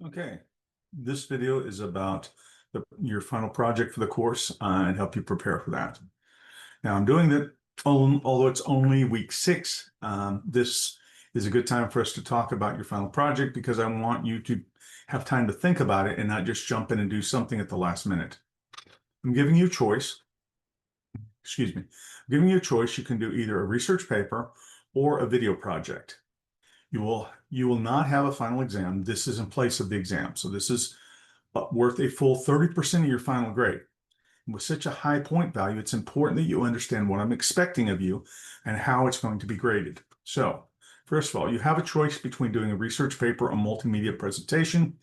Okay, this video is about your final project for the course and help you prepare for that. Now I'm doing that, although it's only week 6, this is a good time for us to talk about your final project because I want you to have time to think about it and not just jump in and do something at the last minute. I'm giving you a choice. Excuse me. I'm giving you a choice. You can do either a research paper or a video project. You will not have a final exam. This is in place of the exam. So this is worth a full 30% of your final grade. With such a high point value, it's important that you understand what I'm expecting of you and how it's going to be graded. So first of all, you have a choice between doing a research paper or multimedia presentation.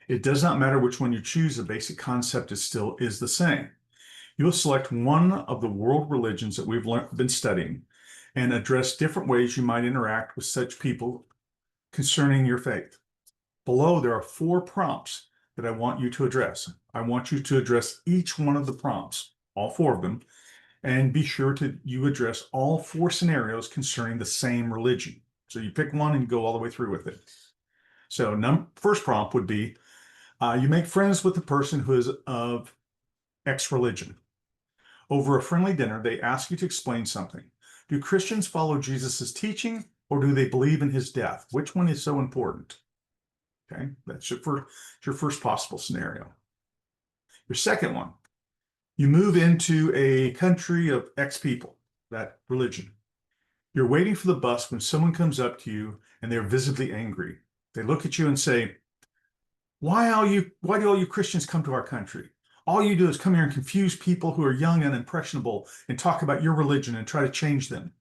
It does not matter which one you choose. The basic concept is the same. You will select one of the world religions that we've been studying and address different ways you might interact with such people concerning your faith. Below, there are 4 prompts that I want you to address. I want you to address each one of the prompts, all 4 of them, and be sure you address all 4 scenarios concerning the same religion. So you pick one and you go all the way through with it. So first prompt would be, you make friends with the person who is of X religion. Over a friendly dinner, they ask you to explain something. Do Christians follow Jesus's teaching, or do they believe in his death? Which one is so important? Okay, that's your first possible scenario. Your second one, you move into a country of X people, that religion. You're waiting for the bus when someone comes up to you and they're visibly angry. They look at you and say, why do all you Christians come to our country? All you do is come here and confuse people who are young and impressionable and talk about your religion and try to change them.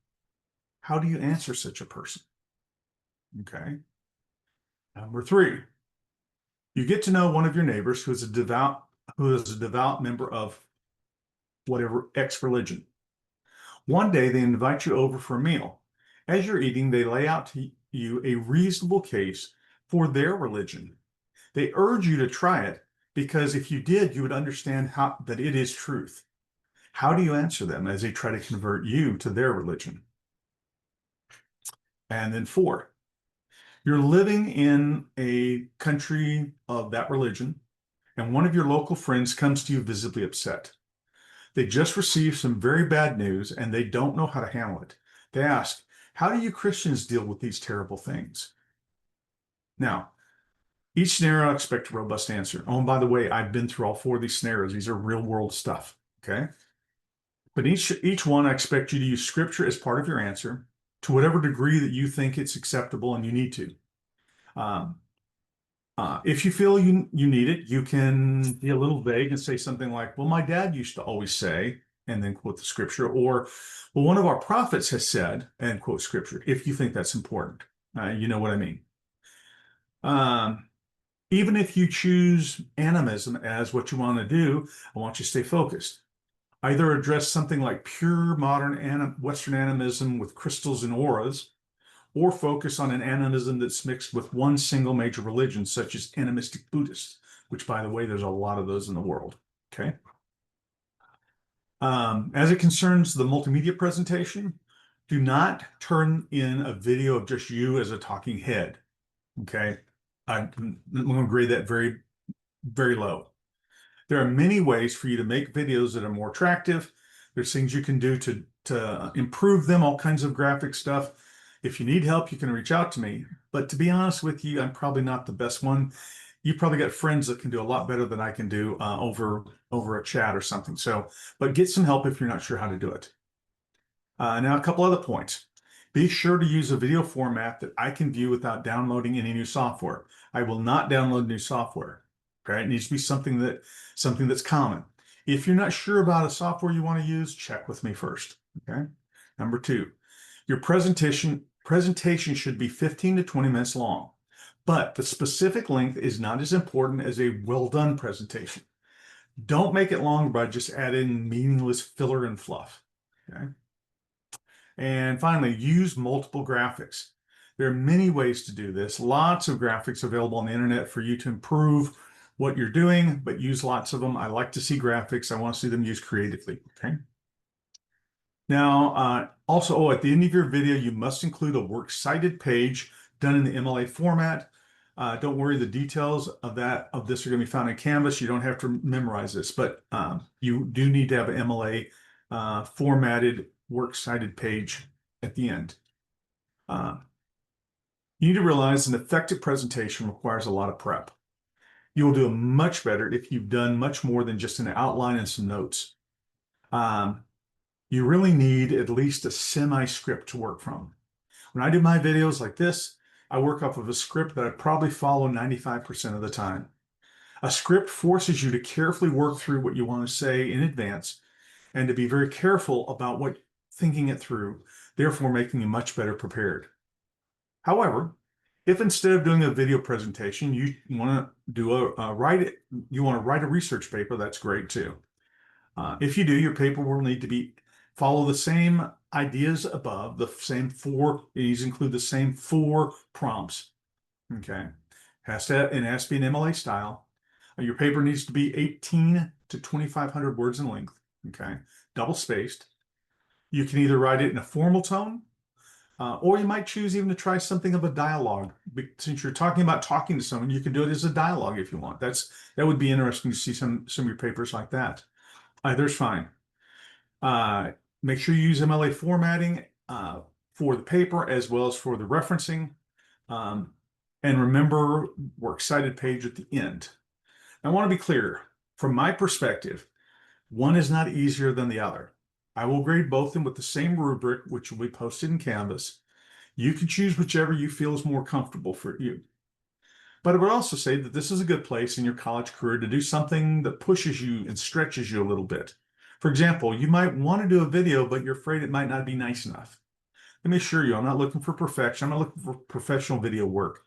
How do you answer such a person? Okay. Number 3, you get to know one of your neighbors who is a devout member of whatever X religion. One day they invite you over for a meal. As you're eating, they lay out to you a reasonable case for their religion. They urge you to try it because if you did, you would understand that it is truth. How do you answer them as they try to convert you to their religion? And then 4, you're living in a country of that religion, and one of your local friends comes to you visibly upset. They just received some very bad news, and they don't know how to handle it. They ask, how do you Christians deal with these terrible things? Now, each scenario I expect a robust answer. Oh, and by the way, I've been through all 4 of these scenarios. These are real world stuff, okay? But each one, I expect you to use scripture as part of your answer to whatever degree that you think it's acceptable and you need to. If you feel you need it, you can be a little vague and say something like, well, my dad used to always say, and then quote the scripture, or, well, one of our prophets has said, and quote scripture, if you think that's important. You know what I mean. Even if you choose animism as what you want to do, I want you to stay focused. Either address something like pure modern Western animism with crystals and auras, or focus on an animism that's mixed with one single major religion, such as animistic Buddhists, which, by the way, there's a lot of those in the world, okay? As it concerns the multimedia presentation, do not turn in a video of just you as a talking head, okay? I'm going to grade that very, very low. There are many ways for you to make videos that are more attractive. There's things you can do to improve them, all kinds of graphic stuff. If you need help, you can reach out to me. But to be honest with you, I'm probably not the best one. You probably got friends that can do a lot better than I can do over a chat or something. So, but get some help if you're not sure how to do it. Now, a couple other points. Be sure to use a video format that I can view without downloading any new software. I will not download new software. Okay, it needs to be something that's common. If you're not sure about a software you want to use, check with me first. Okay. Number 2, your presentation should be 15 to 20 minutes long, but the specific length is not as important as a well-done presentation. Don't make it long by just adding meaningless filler and fluff. Okay. And finally, use multiple graphics. There are many ways to do this. Lots of graphics available on the internet for you to improve what you're doing, but use lots of them. I like to see graphics. I want to see them used creatively, okay? Now, also, at the end of your video, you must include a works cited page done in the MLA format. Don't worry, the details of this are going to be found in Canvas. You don't have to memorize this, but you do need to have an MLA formatted works cited page at the end. You need to realize an effective presentation requires a lot of prep. You will do much better if you've done much more than just an outline and some notes. You really need at least a semi-script to work from. When I do my videos like this, I work off of a script that I probably follow 95% of the time. A script forces you to carefully work through what you want to say in advance and to be very careful about thinking it through, therefore making you much better prepared. However, if instead of doing a video presentation, you want to do you want to write a research paper, that's great too. If you do, your paper will need to follow the same ideas above, these include the same 4 prompts. Okay, it has to be an MLA style. Your paper needs to be 18 to 2,500 words in length. Okay, double spaced. You can either write it in a formal tone, or you might choose even to try something of a dialogue. Since you're talking about talking to someone, you can do it as a dialogue if you want. That would be interesting to see some of your papers like that. Either's fine. Make sure you use MLA formatting for the paper as well as for the referencing. And remember, works cited page at the end. I want to be clear. From my perspective, one is not easier than the other. I will grade both of them with the same rubric, which will be posted in Canvas. You can choose whichever you feel is more comfortable for you. But I would also say that this is a good place in your college career to do something that pushes you and stretches you a little bit. For example, you might want to do a video, but you're afraid it might not be nice enough. Let me assure you, I'm not looking for perfection. I'm not looking for professional video work.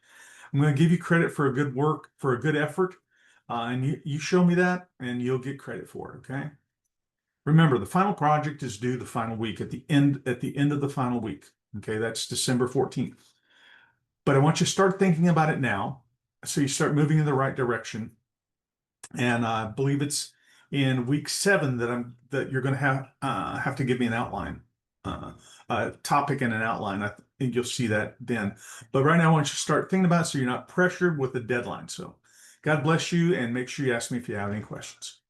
I'm going to give you credit for a good effort. And you show me that and you'll get credit for it, okay? Remember, the final project is due the final week, at the end of the final week. Okay, that's December 14th. But I want you to start thinking about it now, so you start moving in the right direction. And I believe it's in week 7 that you're going to have to give me an outline, a topic and an outline. I think you'll see that then. But right now, I want you to start thinking about it so you're not pressured with a deadline. So God bless you, and make sure you ask me if you have any questions.